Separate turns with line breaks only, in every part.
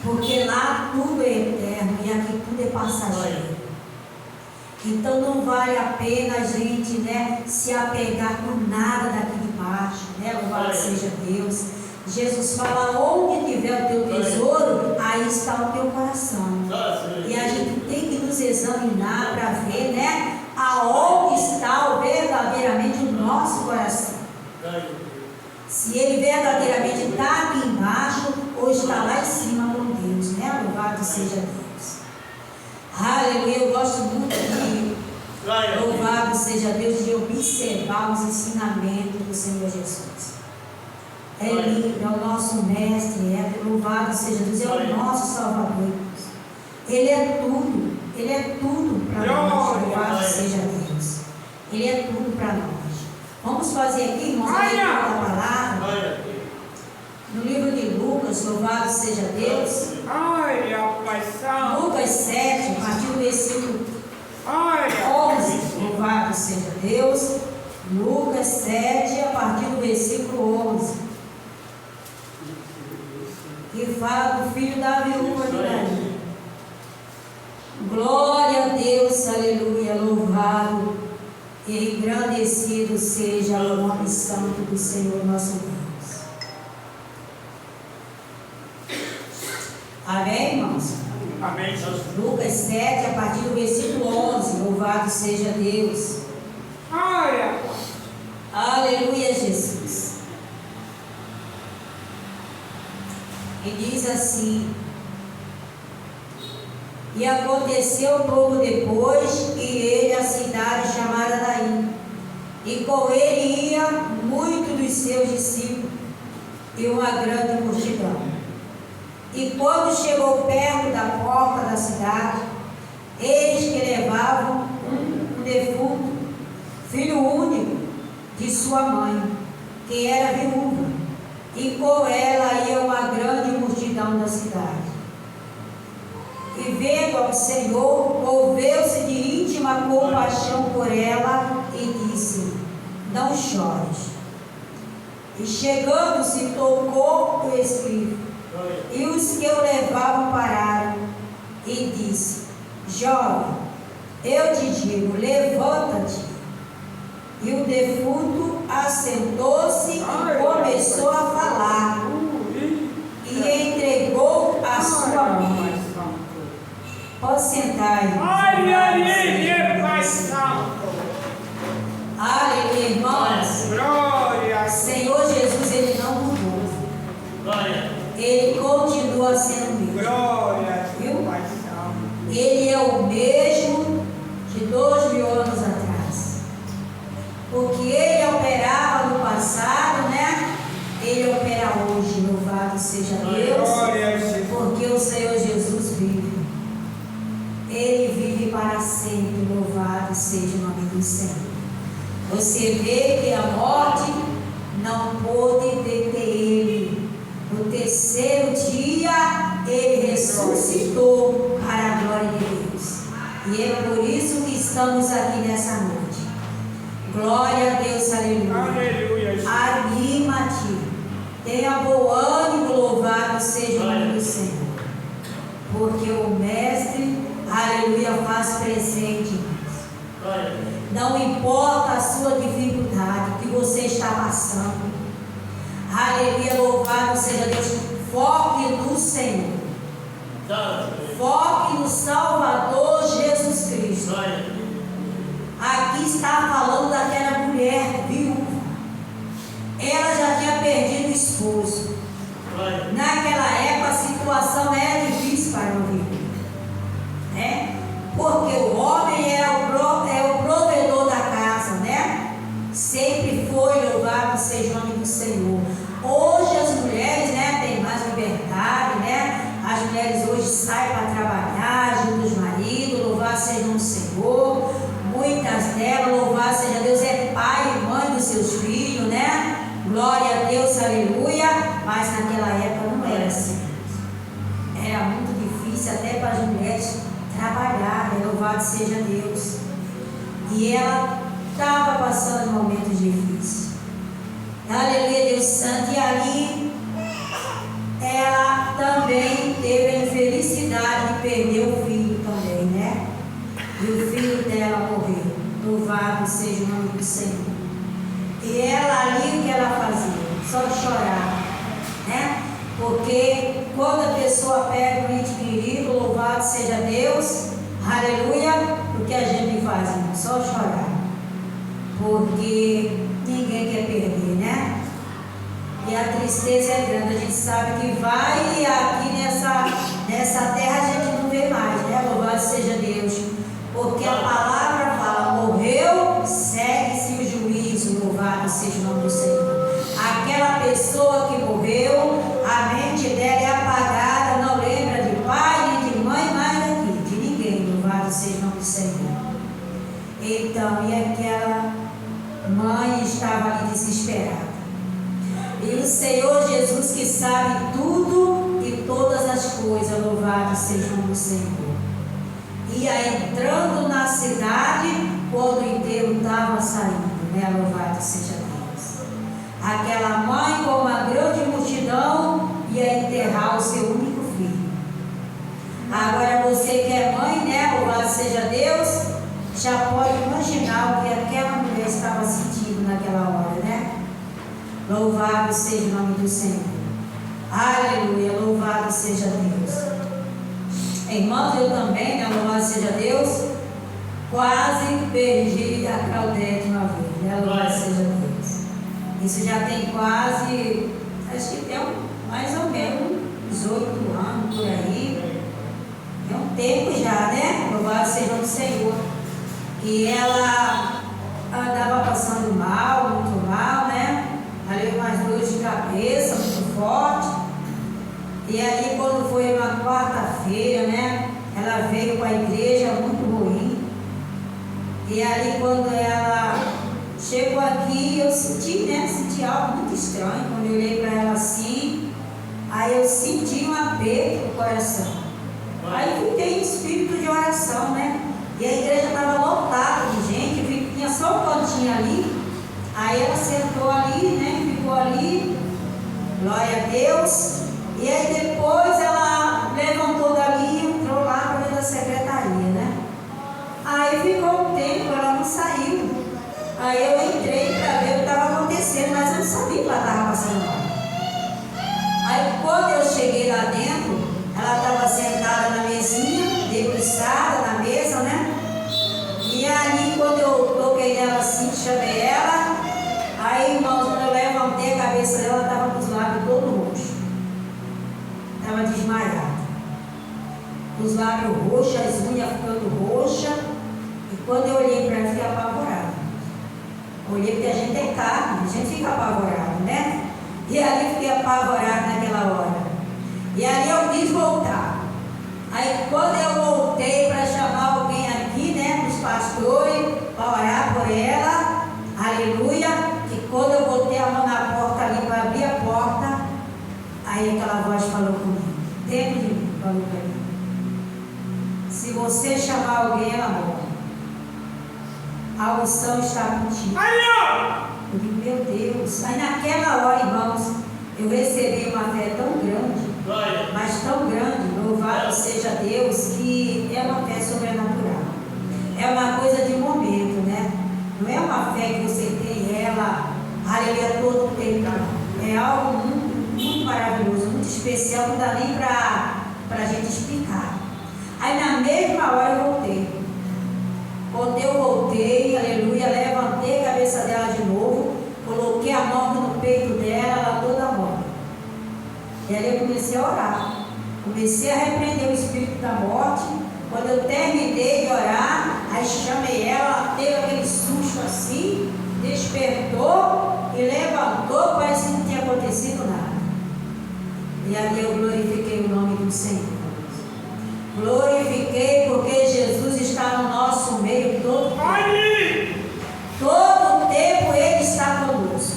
porque lá tudo é eterno e aqui tudo é passageiro. Então não vale a pena a gente, né, se apegar com nada daqui de baixo, né? Louvado seja Deus. Jesus fala: onde tiver o teu tesouro, aí está o teu coração. E a gente tem que nos examinar para ver, né, aonde está verdadeiramente o nosso coração. Se ele verdadeiramente está aqui embaixo ou está lá em cima com Deus, né? Louvado seja Deus. Aleluia, eu gosto muito de, louvado seja Deus, de observar os ensinamentos do Senhor Jesus. Ele é o nosso mestre, louvado seja Deus, é o nosso Salvador. Ele é tudo para nós, louvado seja Deus. Ele é tudo para nós. Vamos fazer aqui, irmãos, a leitura da palavra. No livro de Lucas, louvado seja Deus. Lucas 7, a partir do versículo 11, louvado seja Deus. Lucas 7, a partir do versículo 11, que fala do filho da viúva de Naim. Glória a Deus, aleluia, louvado e engrandecido seja o nome santo do Senhor nosso Deus. Amém, irmãos?
Amém.
Lucas 7, a partir do versículo 11, louvado seja Deus. Aleluia, Jesus. E diz assim: e aconteceu pouco depois, e ele a cidade chamada Naim, e com ele ia muitos dos seus discípulos, e uma grande multidão. E quando chegou perto da porta da cidade, eis que levavam um defunto, filho único de sua mãe, que era viúva, e com ela ia uma grande multidão da cidade. E vendo ao Senhor, moveu-se de íntima compaixão por ela e disse: não chores. E chegando-se, tocou o escrito, e os que o levavam pararam, e disse: jovem, eu te digo, levanta-te. E o defunto assentou-se e começou a falar, e entregou a sua mãe. Pode sentar, irmão.
Aleluia, Pai Santo.
Aleluia, irmãos.
Glória.
Senhor Jesus, Ele não mudou.
Glória.
Ele continua sendo o mesmo.
Glória.
Viu?
Pai Santo.
Ele é o mesmo de 2000 anos atrás. Porque Ele operava no passado, né? Ele opera hoje. Louvado seja Deus.
Glória a Jesus.
Porque o Senhor Jesus vive. Ele vive para sempre, louvado seja o nome do Senhor. Você vê que a morte não pôde deter ele. No terceiro dia, ele ressuscitou para a glória de Deus. E é por isso que estamos aqui nessa noite. Glória a Deus, aleluia.
Aleluia.
Anima-te. Tenha bom ânimo, louvado seja o nome do Senhor. Porque o Mestre, aleluia, faz presente. Não importa a sua dificuldade que você está passando. Aleluia, louvado seja Deus. Foque no Senhor. Foque no Salvador Jesus Cristo. Aqui está falando daquela mulher viúva. Ela já tinha perdido o esposo. Naquela época a situação era difícil para uma viúva, né? Porque o homem é o provedor da casa, né? Sempre foi, louvado seja o nome do Senhor. Hoje as mulheres, né, têm mais liberdade, né? As mulheres hoje saem para trabalhar junto aos maridos, louvado seja o nome do Senhor. Muitas delas, louvado seja Deus, é pai e mãe dos seus filhos, né? Glória a Deus, aleluia. Mas naquela época não era assim. Era muito difícil até para as mulheres trabalharem, louvado seja Deus. E ela estava passando momentos difíceis. Aleluia, Deus Santo. E ali ela também teve infelicidade de perder o filho também, né? E o filho dela morreu. Louvado seja o nome do Senhor. E ela ali, o que ela fazia? Só chorar, né? Porque quando a pessoa pega um ente querido, louvado seja Deus, aleluia, o que a gente faz, irmão? Só chorar. Porque ninguém quer perder, né? E a tristeza é grande, a gente sabe que vai e aqui nessa terra a gente não vê mais, né? Louvado seja Deus. Porque a palavra fala, morreu, segue-se o juízo, louvado seja o nome do Senhor. Aquela pessoa que morreu, a mente dela é apagada, não lembra de pai, nem de mãe, mais daqui, de ninguém, louvado seja o nome do Senhor. Então, e aquela mãe estava ali desesperada. E o Senhor Jesus, que sabe tudo e todas as coisas, louvado seja o nome do Senhor, ia entrando na cidade quando o enterro estava saindo, né? Louvado seja Deus. Aquela mãe, com uma grande multidão, ia enterrar o seu único filho. Agora você que é mãe, né? Louvado seja Deus, já pode imaginar o que aquela mulher estava sentindo naquela hora, né? Louvado seja o nome do Senhor. Aleluia, louvado seja Deus. Irmãos, eu também, né? Louvado seja Deus, quase perdi a Claudete uma vez, né? Louvado seja Deus. Isso já tem quase, acho que tem mais ou menos 18 anos por aí. É um tempo já, né? Louvado seja o Senhor. E ela andava passando mal, muito mal, né? Ali umas dores de cabeça muito forte. E ali quando foi uma quarta-feira, né? Ela veio para a igreja muito ruim. E ali quando ela chegou aqui, eu senti, né? Senti algo muito estranho. Quando eu olhei para ela assim, aí eu senti um aperto no coração. Aí fiquei em espírito de oração, né? E a igreja estava lotada de gente, tinha só um cantinho ali. Aí ela sentou ali, né? Ficou ali, glória a Deus. E aí depois ela levantou dali e entrou lá para dentro da secretaria, né? Aí ficou um tempo, ela não saiu. Aí eu entrei para ver o que estava acontecendo, mas eu não sabia que ela estava passando mal. Aí quando eu cheguei lá dentro, ela estava sentada na mesinha, debruçada na mesa, né? E aí quando eu toquei nela assim, chamei ela, aí irmãos, quando eu levantei a cabeça dela, ela estava com os lábios todos roxos. Estava desmaiada. Os lábios roxos, as unhas ficando roxas. E quando eu olhei para ela, fiquei apavorada. Olhei porque a gente é carne, a gente fica apavorado, né? E ali fiquei apavorada naquela hora. E ali eu quis voltar. Aí quando eu voltei para chamar alguém aqui, né, dos pastores, para orar por ela, aleluia, que quando eu botei a mão na porta ali para abrir a porta, aí aquela voz falou comigo, dentro de mim, falou para mim: se você chamar alguém, ela morre. A unção está contigo. Eu digo, meu Deus. Aí naquela hora, irmãos, eu recebi uma fé tão grande, mas tão grande, louvado seja Deus, que é uma fé sobrenatural. É uma coisa de momento, né? Não é uma fé que você tem ela, aleluia, todo o tempo, não. É algo muito, muito maravilhoso, muito especial, não dá nem para a gente explicar. Aí na mesma hora eu voltei. Quando eu voltei, aleluia, levantei a cabeça dela de novo, coloquei a mão no peito dela, ela toda morta. E aí eu comecei a orar. Comecei a repreender o espírito da morte. Quando eu terminei de orar, aí chamei ela, teve aquele susto assim, despertou e levantou, parece que não tinha acontecido nada. E ali eu glorifiquei o nome do Senhor. Glorifiquei porque Jesus está no nosso meio todo tempo. Todo o tempo Ele está conosco.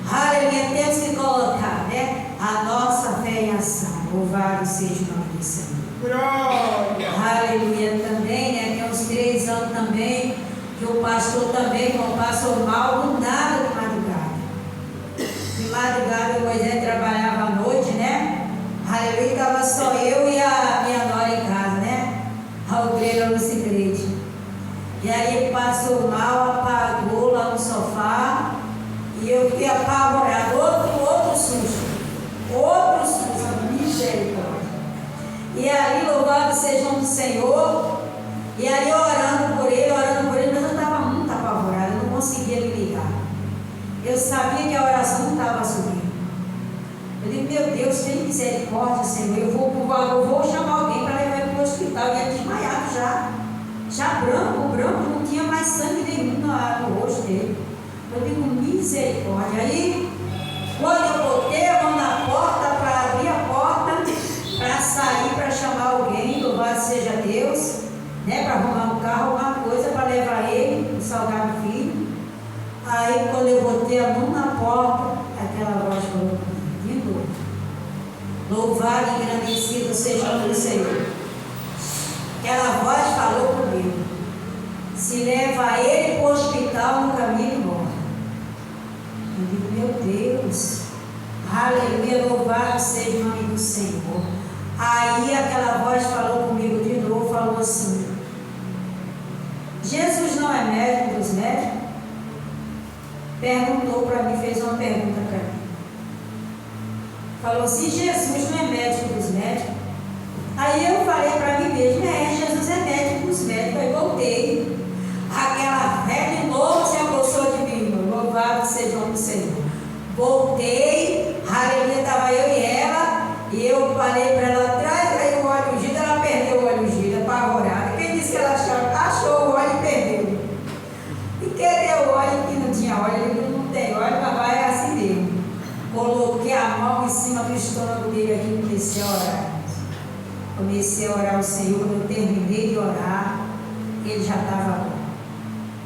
Aleluia, temos que colocar, né, a nossa fé em ação. Louvado seja o nome do Senhor.
Glória.
Aleluia também, né? Tem uns 3 anos também que o pastor também, como passou mal, não nada de madrugada. De madrugada o Moisés trabalhava à noite, né? Aleluia, estava só eu e E aí ele passou mal, apagou lá no sofá. E eu fiquei apavorado. Outro susto. Misericórdia. E ali, louvado seja o nome do Senhor. E ali orando por ele, mas eu estava muito apavorada. Eu não conseguia me ligar. Eu sabia que a oração não estava subindo. Eu digo, meu Deus, tem misericórdia, Senhor. Eu vou chamar alguém para levar ele para o hospital. E ele desmaiado já branco, não tinha mais sangue nenhum no rosto dele. Eu digo, misericórdia. Aí, quando eu botei a mão na porta para abrir a porta, para sair, para chamar alguém, louvado seja Deus, né, para arrumar um carro, alguma coisa para levar ele, o Salgado Filho. Aí, quando eu botei a mão na porta, aquela voz falou comigo, de novo: louvado e engrandecido seja o nome do Senhor. Aquela voz falou comigo: se leva ele para o hospital no caminho embora. Eu digo, meu Deus, aleluia, louvado seja o nome do Senhor. Aí aquela voz falou comigo de novo, falou assim: Jesus não é médico dos médicos? Perguntou para mim, fez uma pergunta para mim. Falou assim: Jesus não é médico dos médicos? Aí eu falei para mim mesmo: Jesus é médico dos médicos. Aí voltei. Aquela fé de novo se apossou de mim. Louvado seja o nome do Senhor. Voltei, aleluia, estava eu e ela. E eu falei para ela atrás, aí o óleo ungido, ela perdeu o óleo ungido, apavorada. Quem disse que ela achou o óleo e perdeu? E querer o óleo que não tinha óleo? Ele não tem óleo, mas vai assim mesmo. Coloquei a mão em cima do estômago dele aqui e comecei a orar. Comecei a orar ao Senhor. Quando eu terminei de orar, ele já estava bom.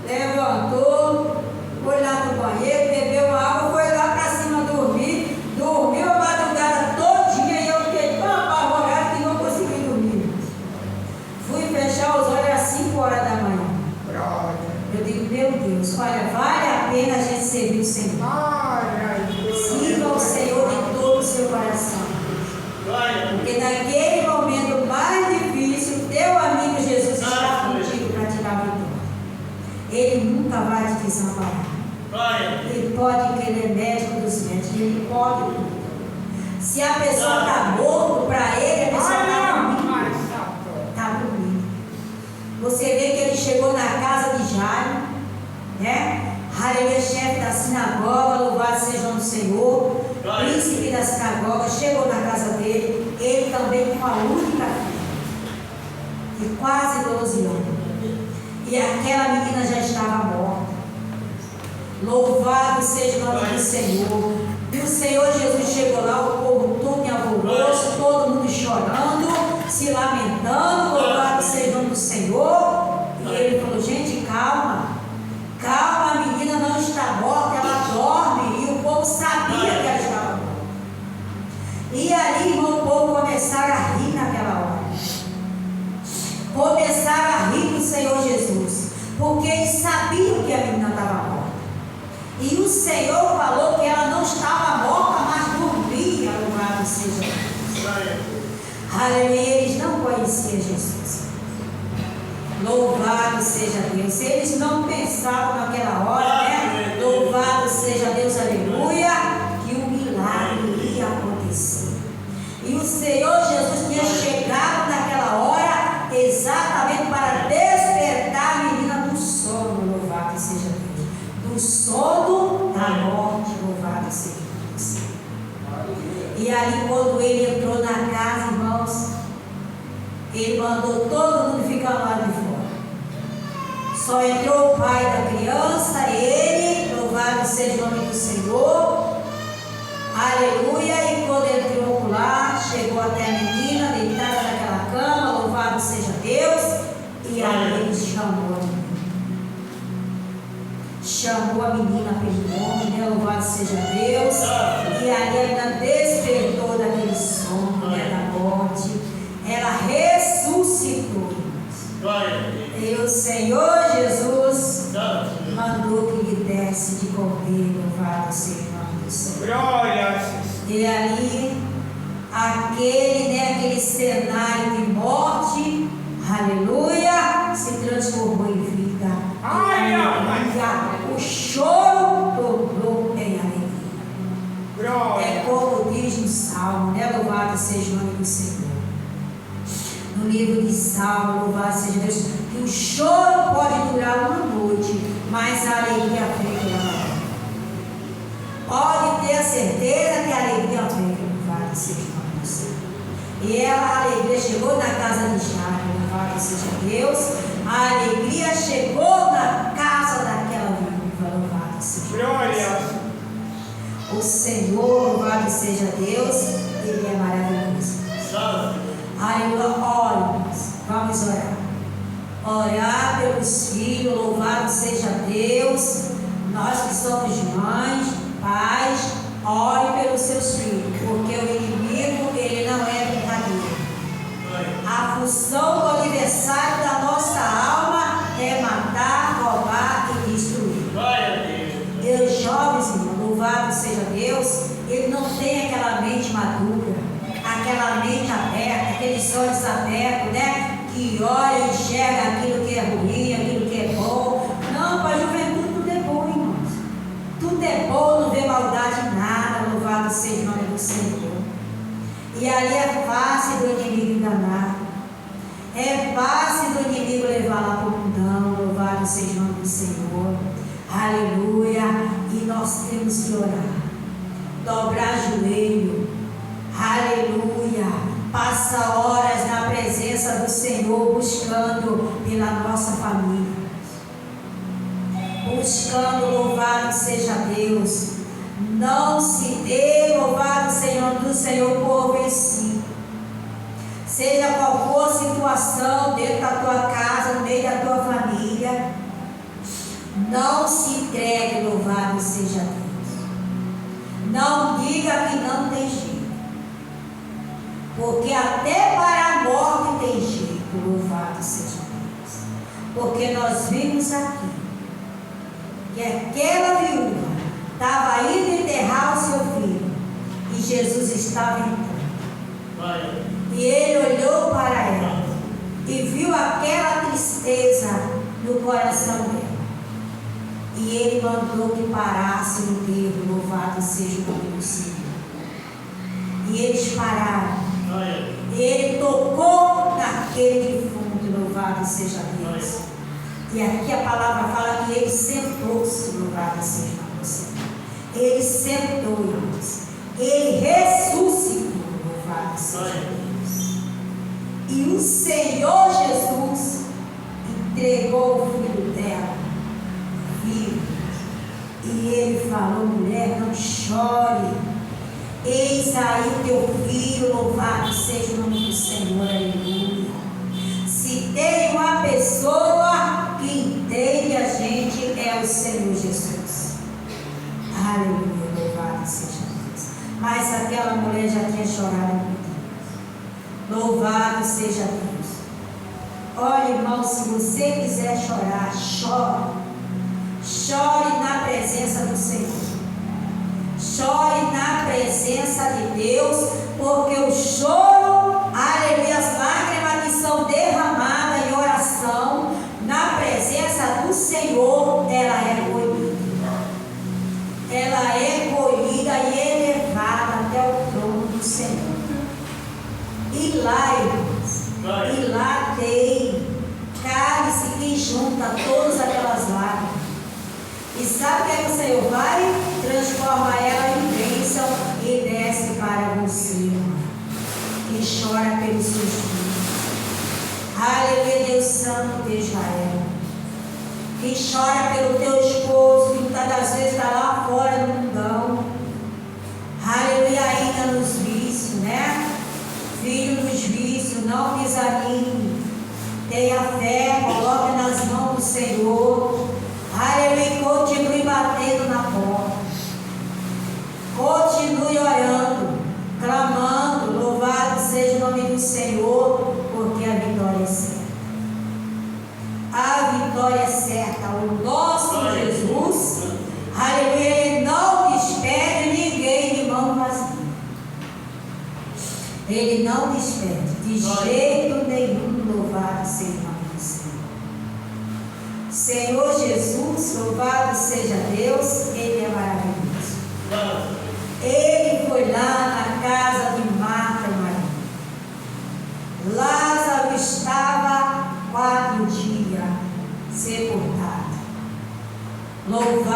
Levantou, foi lá no banheiro, bebeu uma água, foi lá para cima dormir. Dormiu a madrugada todinha e eu fiquei tão apavorado que não consegui dormir. Fui fechar os olhos às 5 horas da manhã. Eu digo, meu Deus, olha, vale a pena a gente servir o Senhor. Sirva o Senhor de todo o seu coração. Porque naquele momento mais difícil, teu amigo Jesus está contigo para te dar vitória. Ele nunca vai te desamparar. Ele pode que ele é médico dos médicos, ele pode tudo. Se a pessoa está morto, para ele, a pessoa está dormindo. Está dormindo. Você vê que ele chegou na casa de Jairo, né? Aleluia, chefe da sinagoga, louvado seja o nome do Senhor, príncipe da sinagoga, chegou na casa dele, ele também com a única filha, de quase 12 anos. E aquela menina já estava morta. Louvado seja o nome do Senhor. E o Senhor Jesus chegou lá, o povo todo em alvoroço, todo mundo chorando, se lamentando. Louvado seja o nome do Senhor. E ele falou: gente, calma, calma, a menina não está morta, ela dorme. E o povo sabia que ela estava morta. E ali, irmão, o povo começaram a rir naquela hora. Começaram a rir do Senhor Jesus, porque eles sabiam que a menina estava morta. E o Senhor falou que ela não estava morta, mas dormia. Louvado seja Deus. Aleluia. Eles não conheciam Jesus. Louvado seja Deus. Eles não pensavam naquela hora, né? Louvado seja Deus, aleluia, que o milagre ia acontecer. E o Senhor Jesus tinha chegado naquela hora exatamente para despertar a menina do sono. Louvado seja Deus. Do sono da morte. Louvado seja Deus. E ali, quando ele entrou na casa, irmãos, ele mandou todo mundo ficar lá de fora. Só entrou o pai da criança, ele, louvado seja o nome do Senhor, aleluia. E quando entrou lá, chegou até a menina deitada naquela cama, louvado seja Deus. E ali ele chamou a menina. Chamou a menina pelo nome, né? Louvado seja Deus. E ali a menina despertou daquele sono, né, da morte. Ela ressuscitou. E o Senhor Jesus mandou que lhe desse de comer. Louvado seja o nome do Senhor. E ali, aquele cenário de morte, aleluia, se transformou em vida. Salmo, né? Louvado seja o nome do Senhor. No livro de Salmo, louvado seja Deus, que o choro pode durar uma noite, mas a alegria vem pela manhã. Pode ter a certeza que a alegria vem, louvado seja o nome do Senhor. E a alegria chegou na casa de Jairo, louvado seja Deus. A alegria chegou na casa daquela viúva, louvado seja Deus. O Senhor, louvado seja Deus, Ele é maravilhoso. Aleluia, olhos, vamos orar. Orar pelos filhos, louvado seja Deus. Nós que somos mães, pais, ore pelos seus filhos, porque o inimigo, ele não é brincadeira. A função do aniversário da nossa alma é matar, roubar e destruir. E os jovens, irmão, louvado seja Deus, ele não tem aquela mente madura, aquela mente aberta, aqueles olhos abertos, né? Que olha e enxerga aquilo que é ruim, aquilo que é bom. Não, para a juventude tudo é bom, irmãos. Tudo é bom, não vê maldade em nada, louvado seja o nome do Senhor. E ali é fácil do inimigo enganar. É fácil do inimigo levar lá para o mundão, louvado seja o nome do Senhor. Aleluia. E nós temos que orar, dobrar joelho. Aleluia. Passa horas na presença do Senhor, buscando pela nossa família, buscando, louvado seja Deus. Não se dê, louvado Senhor do Senhor, por vencido. Seja qual for a situação dentro da tua casa, no meio da tua família, não se entregue, louvado seja Deus. Não diga que não tem jeito, porque até para a morte tem jeito, louvado seja Deus. Porque nós vimos aqui que aquela viúva estava indo enterrar o seu filho e Jesus estava entrando. E ele olhou para ela e viu aquela tristeza no coração dela. E ele mandou que parasse o enterro, louvado seja o nome do Senhor. E eles pararam. E ele tocou naquele defunto, louvado seja Deus. E aqui a palavra fala que ele sentou-se, louvado seja o nome do Senhor. Ele sentou, irmãos. Ele ressuscitou, louvado seja Deus. E o Senhor Jesus entregou o filho dela vivo. E ele falou: mulher, não chore. Eis aí teu filho, louvado seja o nome do Senhor, aleluia. Se tem uma pessoa que entende a gente, é o Senhor Jesus. Aleluia, louvado seja Deus. Mas aquela mulher já tinha chorado muito. Louvado seja Deus. Olha, irmão, se você quiser chorar, chore. Chore na presença do Senhor. Chore na presença de Deus, porque o choro, aleluia, as lágrimas que são derramadas em oração, na presença do Senhor, ela é colhida. Ela é colhida e elevada até o trono do Senhor. E lá, irmãos, e lá tem cálice que junta todas aquelas lágrimas. E sabe o que é que o Senhor vai? Transforma ela em bênção e desce para você, irmão, que chora pelos seus filhos. Aleluia, Deus Santo de Israel. Que chora pelo teu esposo, que muitas das vezes está lá fora do mundão. Aleluia, ainda nos vícios, né? Filho nos vícios, não desanime. Tenha fé, coloque nas mãos do Senhor. Aleluia, continue batendo na porta. Continue orando, clamando, louvado seja o nome do Senhor, porque a vitória é certa. A vitória é certa. O nosso Jesus, aleluia, ele não despede ninguém de mão vazia. Ele não despede de jeito nenhum, louvado seja o nome do Senhor. Senhor Jesus, louvado seja Deus, Ele é maravilhoso. Ele foi lá na casa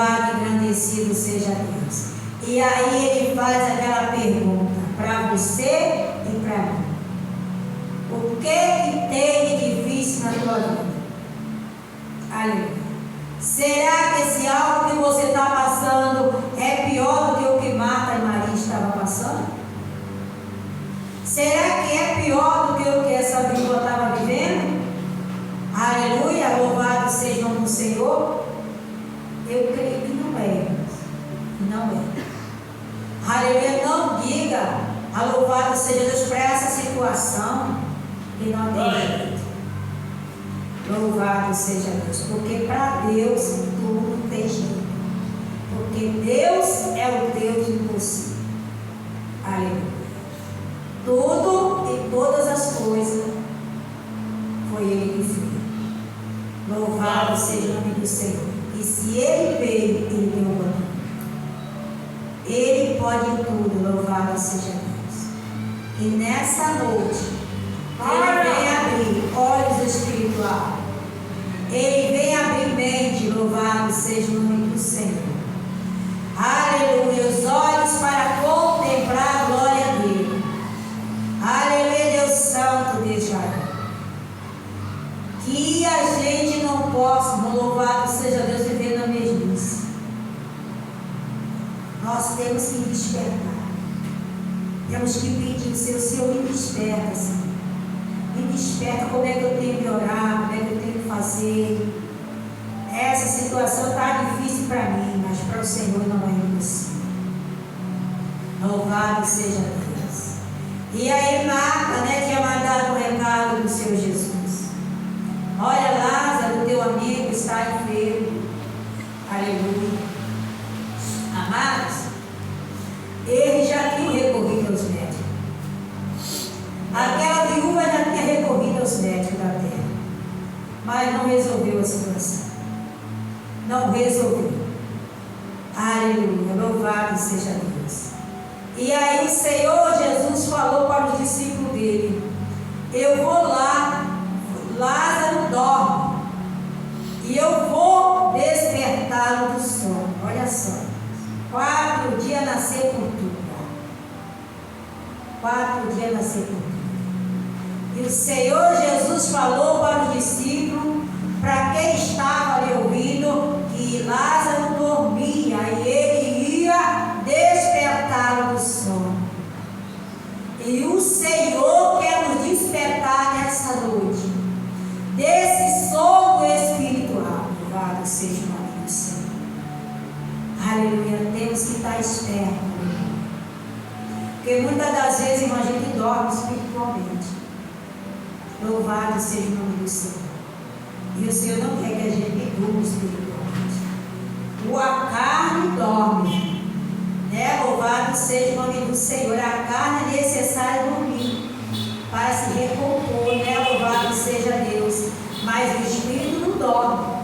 Louvado e engrandecido seja Deus. E aí ele faz aquela pergunta para você e para mim. O que tem de difícil na tua vida? Aleluia. Será que esse algo que você está passando é pior do que o que Marta e Maria estavam passando? Será que é pior do que o que essa viúva estava vivendo? Aleluia, louvado seja o nome do Senhor. Eu creio que não é. Não é. Aleluia, não diga a louvado seja Deus para essa situação que não tem jeito. Louvado seja Deus, porque para Deus tudo tem jeito. Porque Deus é o Deus do impossível. Aleluia. Tudo e todas as coisas foi Ele que fez. Louvado seja o nome do Senhor. E se Ele veio, Ele deu o botão. Ele pode tudo, louvado seja Deus. E nessa noite, Ele vem abrir olhos espirituais. Ele vem abrir mente, louvado seja o nome do Senhor. Aleluia, os olhos para contemplar a glória dele. Aleluia, Deus Santo de Israel. Que a gente não possa, louvado seja Deus, viver na mesmice. Nós temos que despertar. Temos que pedir, Senhor, me desperta, Senhor. Me desperta, como é que eu tenho que orar, como é que eu tenho que fazer. Essa situação está difícil para mim, mas para o Senhor não é impossível. Louvado seja Deus. E aí Marta, tinha mandado um recado do Senhor Jesus. Olha, Lázaro, teu amigo, está enfermo. Aleluia. Amados, ele já tinha recorrido aos médicos. Aquela viúva já tinha recorrido aos médicos da terra, mas não resolveu a situação. Não resolveu. Aleluia, louvado seja Deus. E aí o Senhor Jesus falou para os discípulos dele: eu vou lá, Lázaro dorme, e eu vou despertá-lo do sono. Olha só, 4 dias na sepultura. 4 dias na sepultura. E o Senhor Jesus falou para os discípulos, para quem estava ali ouvindo, que Lázaro dormia e ele ia despertá-lo do sono. E o Senhor quer nos despertar nessa noite desse sono espiritual. Louvado seja o nome do Senhor. Aleluia, temos que estar espertos. Porque muitas das vezes, irmão, a gente dorme espiritualmente. Louvado seja o nome do Senhor. E o Senhor não quer que a gente durma espiritualmente. A carne dorme. Louvado seja o nome do Senhor. A carne é necessária dormir para se recompor. Louvado seja Deus. Mas o espírito não dorme.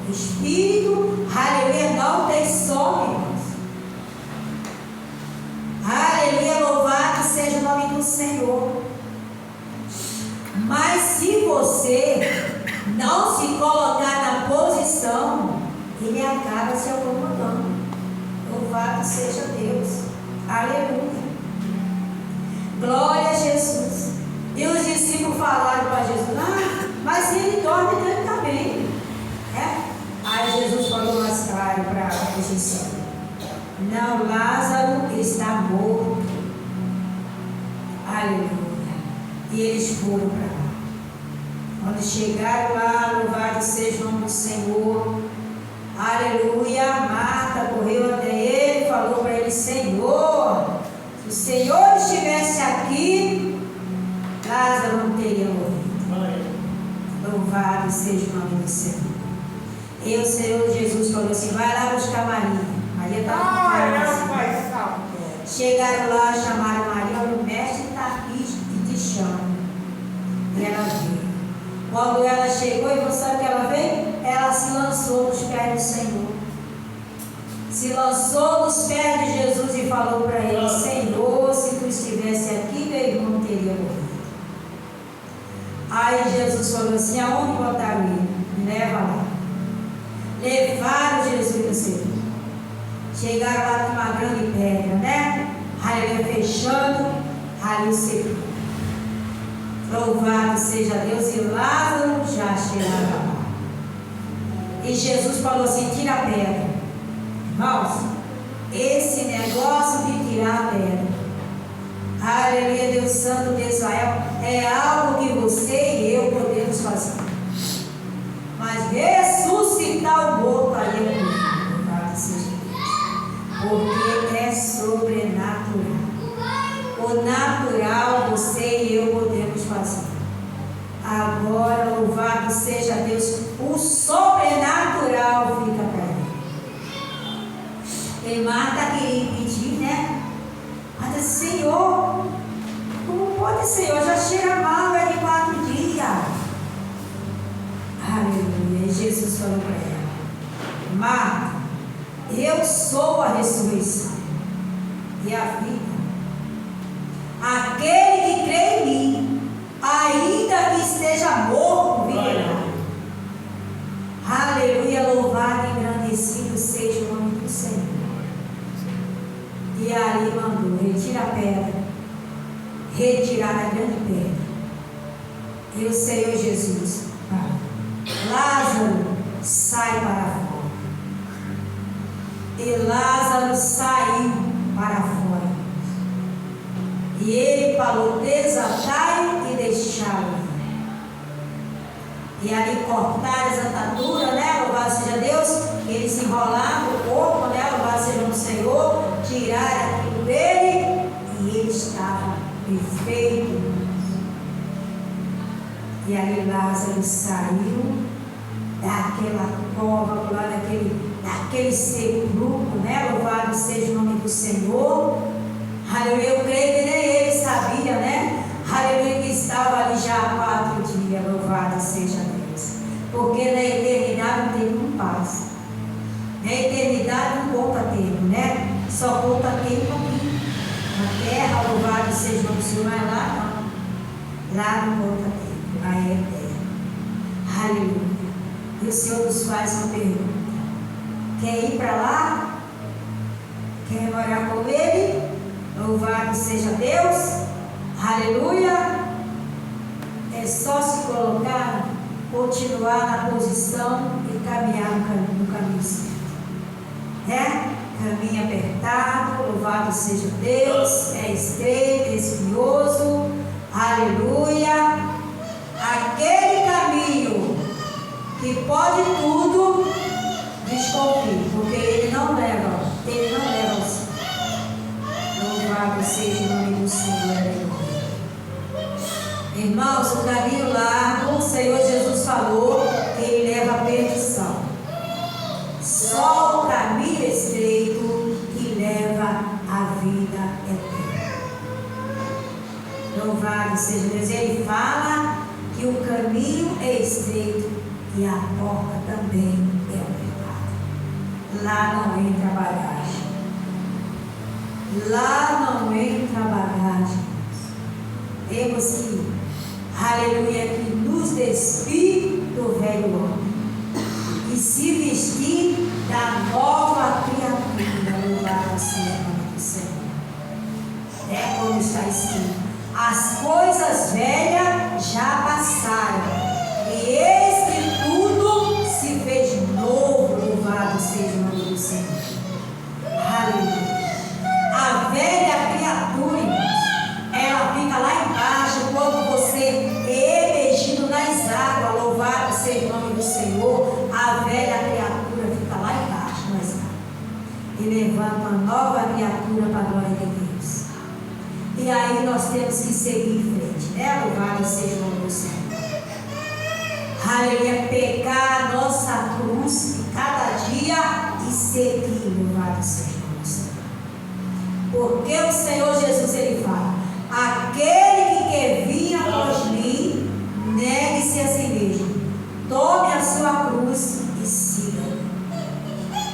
O espírito, aleluia, não tem sono, irmãos. Aleluia, louvado seja o nome do Senhor. Mas se você não se colocar na posição, ele acaba se acomodando. Louvado seja Deus. Aleluia. Glória a Jesus. E os discípulos falaram para Jesus: mas se ele dorme, então ele está bem. Aí Jesus falou mais claro para os discípulos: não, Lázaro está morto. Aleluia. E eles foram para lá. Quando chegaram lá, louvado seja o nome do Senhor. Aleluia. Marta correu até ele e falou para ele: Senhor, se o Senhor estivesse aqui, Lázaro não teria morrido. Louvado seja o nome do Senhor. E o Senhor Jesus falou assim: vai lá buscar Maria. Maria estava com fome. Chegaram lá, chamaram Maria: olha, o mestre está aqui e te chama. E ela veio. Quando ela chegou, e você sabe o que ela veio? Ela se lançou nos pés do Senhor. Se lançou nos pés de Jesus e falou para ele: Senhor, se tu estivesse aqui, meu irmão não teria morrido. Aí Jesus falou assim: aonde botaram ele? Me leva lá. Levaram Jesus. do sepulcro. Chegaram lá com uma grande pedra, né? Aleluia, fechando ali o sepulcro. Louvado seja Deus, e Lázaro já chegava lá. E Jesus falou assim: tira a pedra. Irmãos, esse negócio de tirar a pedra, aleluia, Deus Santo de Israel, é algo que você e eu podemos fazer. Mas ressuscitar o morto aí é comigo, louvado seja Deus, porque é sobrenatural. O natural você e eu podemos fazer. Agora, louvado seja Deus, o sobrenatural fica para ele. E Marta queria pedir, né? Marta disse: Senhor, como pode, Senhor? Já cheira mal, é de 4 dias. Aleluia. E Jesus falou para ela: Marta, eu sou a ressurreição e a vida. Aquele que crê em mim, ainda que esteja morto, viverá. Aleluia, louvado e engrandecido seja o nome do Senhor. E ali mandou retirar a pedra, retirar a grande pedra. E o Senhor Jesus: Lázaro, sai para fora. E Lázaro saiu para fora. E ele falou: desatai e deixai-o. E ali cortaram as ataduras, né? Louvado seja Deus. Eles enrolaram o corpo, né? Louvado seja o Senhor. Tiraram aquilo dele. E ele estava perfeito. E ali Lázaro saiu daquela cova, lá daquele sepulcro, né? Louvado seja o nome do Senhor. Aleluia, eu creio que nem ele sabia, né? Aleluia, que estava ali já há 4 dias, louvado seja Deus. Porque na eternidade o tempo não passa. Na eternidade não conta tempo, né? Só conta tempo aqui. Na terra, louvado seja o Senhor, mas lá não. Lá não conta tempo, lá é eterno. Aleluia. E o Senhor nos faz uma pergunta: quer ir para lá? Quer morar com Ele? Louvado seja Deus, aleluia. É só se colocar, continuar na posição e caminhar no caminho certo, né? Caminho apertado, louvado seja Deus, é estreito, é espinhoso, aleluia. Aquele caminho que pode tudo, desconfie, porque ele não leva ao céu. Louvado seja o nome do Senhor. Irmãos, o caminho largo, o Senhor Jesus falou que ele leva a perdição. Só o caminho estreito que leva a vida eterna. Louvado seja Deus. Ele fala que o caminho é estreito e a porta também é apertada. Lá não entra bagagem. Lá não entra bagagem. Temos que, aleluia, que nos despir do velho homem e se vestir da nova criatura. Louvado seja o nome do Senhor. É como está escrito: as coisas velhas já passaram e eis que tudo se fez novo. Louvado seja o nome do Senhor. Aleluia. A velha criatura, ela fica lá embaixo quando você emergindo nas águas. Louvado seja o nome do Senhor. A velha criatura fica lá embaixo nas águas e levanta uma nova criatura para a glória de Deus. E aí nós temos que seguir em frente, né? Louvado seja o nome do Senhor. Aleluia, pegar a nossa cruz cada dia e seguir. Louvado seja. Porque o Senhor Jesus, ele fala: aquele que quer vir após mim, negue-se a si mesmo, tome a sua cruz e siga.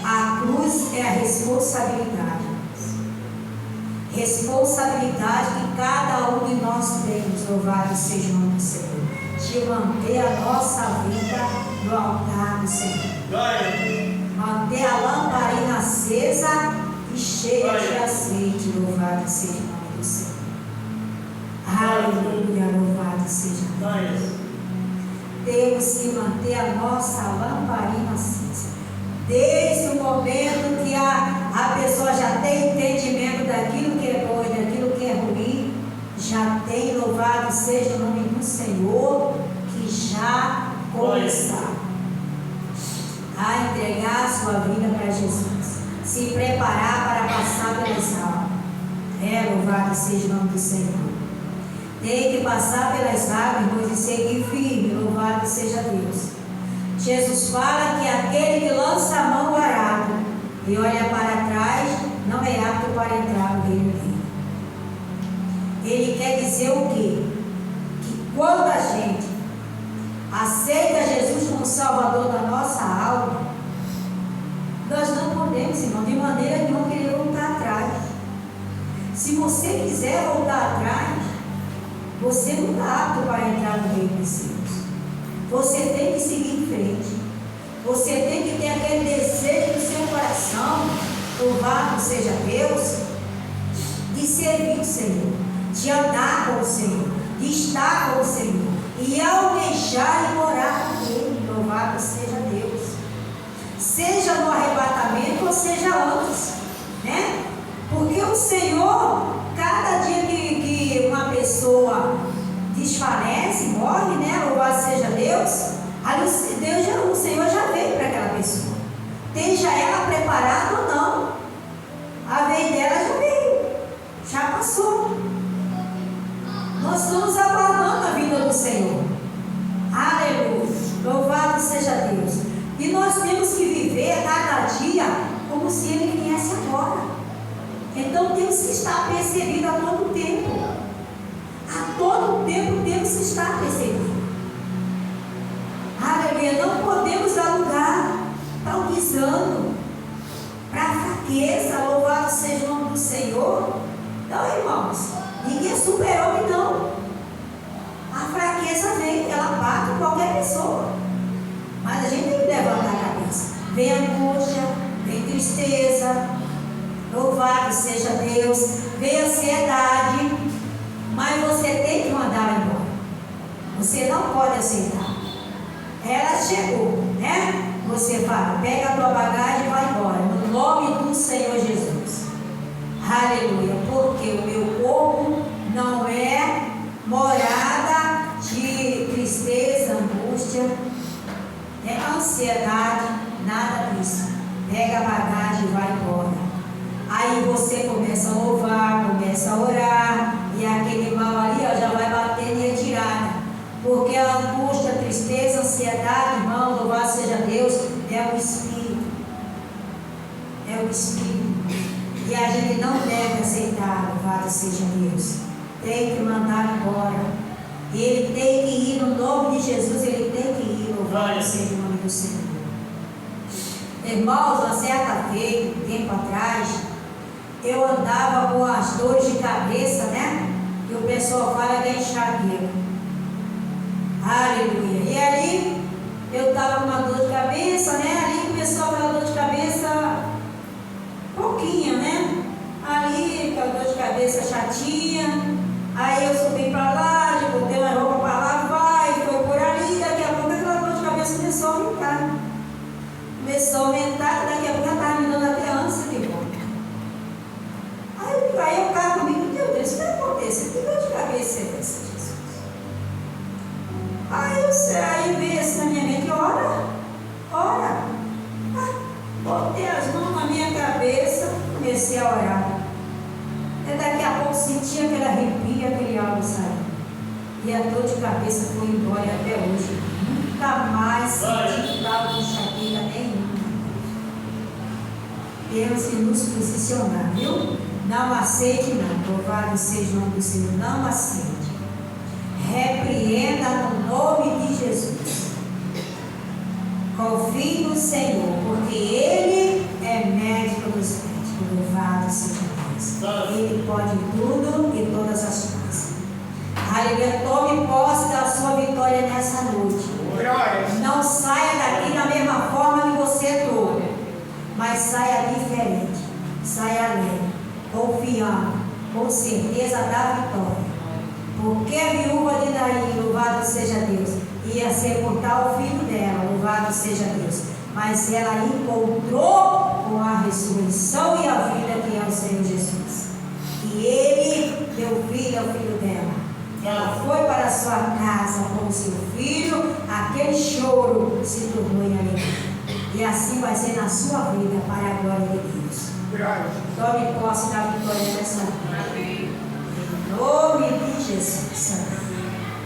A cruz é a responsabilidade. Responsabilidade que cada um de nós temos, louvado seja o nome do Senhor, de manter a nossa vida no altar do Senhor. manter a lamparina acesa e cheia de azeite. Louvado seja o nome do Senhor. Aleluia, louvado seja o nome do Senhor. Temos que manter a nossa lamparina acesa. Desde o momento que a pessoa já tem entendimento daquilo que é bom e daquilo que é ruim, já tem, louvado seja o nome do Senhor, que já começar a entregar a sua vida para Jesus, se preparar para passar pelas águas. Louvado seja o nome do Senhor. Tem que passar pelas águas, irmãos, e seguir firme. Louvado seja Deus. Jesus fala que aquele que lança a mão no arado e olha para trás não é apto para entrar no reino dele. Ele quer dizer o quê? Que quando a gente aceita Jesus como Salvador da nossa alma, nós não podemos, irmão, de maneira nenhuma querer voltar atrás. Se você quiser voltar atrás, você não está apto para entrar no reino dos céus. Você tem que seguir em frente. Você tem que ter aquele desejo do seu coração, louvado seja Deus, de servir o Senhor, de andar com o Senhor, de estar com o Senhor e almejar e morar com Ele. Louvado seja Deus. Seja no arrebatamento ou seja antes, né? Porque o Senhor, cada dia que uma pessoa desfalece, morre, né? Louvado seja Deus. O Senhor já veio para aquela pessoa. Esteja ela preparada ou não, a vez dela já veio, já passou. Nós estamos aguardando a vinda do Senhor. Aleluia. Louvado seja Deus. E nós temos que viver cada dia como se Ele viesse agora. Então temos que estar percebido a todo tempo. A todo tempo temos que estar percebido. Aleluia. Não podemos dar lugar para o desânimo, para a fraqueza. Louvado seja o nome do Senhor. Então, irmãos, ninguém é super-homem, não. A fraqueza vem, ela bate em qualquer pessoa. Mas a gente tem que levantar a cabeça. Vem angústia, vem tristeza. Louvado seja Deus. Vem ansiedade. Mas você tem que mandar embora. Você não pode aceitar. Ela chegou, né? Você fala, pega a tua bagagem e vai embora. No nome do Senhor Jesus. Aleluia. Porque o meu corpo não é morada de tristeza, angústia, ansiedade, nada disso. Pega a bagagem e vai embora. Aí você começa a louvar, começa a orar, e aquele mal ali já vai bater em retirada. Porque a angústia, a tristeza, a ansiedade, irmão, louvado seja Deus, é o Espírito. É o Espírito. E a gente não deve aceitar, louvado seja Deus. Tem que mandar embora. Ele tem que ir no nome de Jesus, ele tem que ir, louvado seja o nome do Senhor. Irmãos, uma certa vez, um tempo atrás, eu andava com as dores de cabeça, né? E o pessoal fala que é enxaqueca. Aleluia. E ali, eu estava com uma dor de cabeça, né? Ali começou aquela dor de cabeça pouquinha, né? Ali, com a dor de cabeça chatinha. Aí eu subi para lá, botei uma roupa para lá, vai, foi por ali. Daqui a pouco aquela dor de cabeça começou a aumentar. Começou a aumentar, daqui a pouco ela estava me dando até ânsia de volta. Aí eu ficava comigo, meu Deus, o que acontece? Que dor de cabeça é essa, Jesus? Aí veio assim na minha mente, ora. Botei as mãos na minha cabeça, comecei a orar. Até daqui a pouco senti aquele arrepio, aquele algo sair. E a dor de cabeça foi embora até hoje. Nunca mais senti tal de enxaqueca nenhuma. Temos que nos posicionar, viu? Não aceite não, louvado seja o nome do Senhor, não aceite. Repreenda no nome de Jesus. Confie no Senhor, porque Ele é médico dos médicos, louvado seja Deus. Ele pode tudo e todas as coisas. Aleluia, tome posse da sua vitória nessa noite. Não saia daqui da mesma forma que você entrou. mas saia diferente, saia alegre, confiando, com certeza da vitória. Porque a viúva de Naim, louvado seja Deus, ia sepultar o filho dela, louvado seja Deus. Mas ela encontrou com a ressurreição e a vida que é o Senhor Jesus. E ele deu vida ao filho dela. Ela foi para a sua casa com o seu filho, aquele choro se tornou em alegria. E assim vai ser na sua vida, para a glória de Deus. Tome posse da vitória nessa vida. Em nome de Jesus.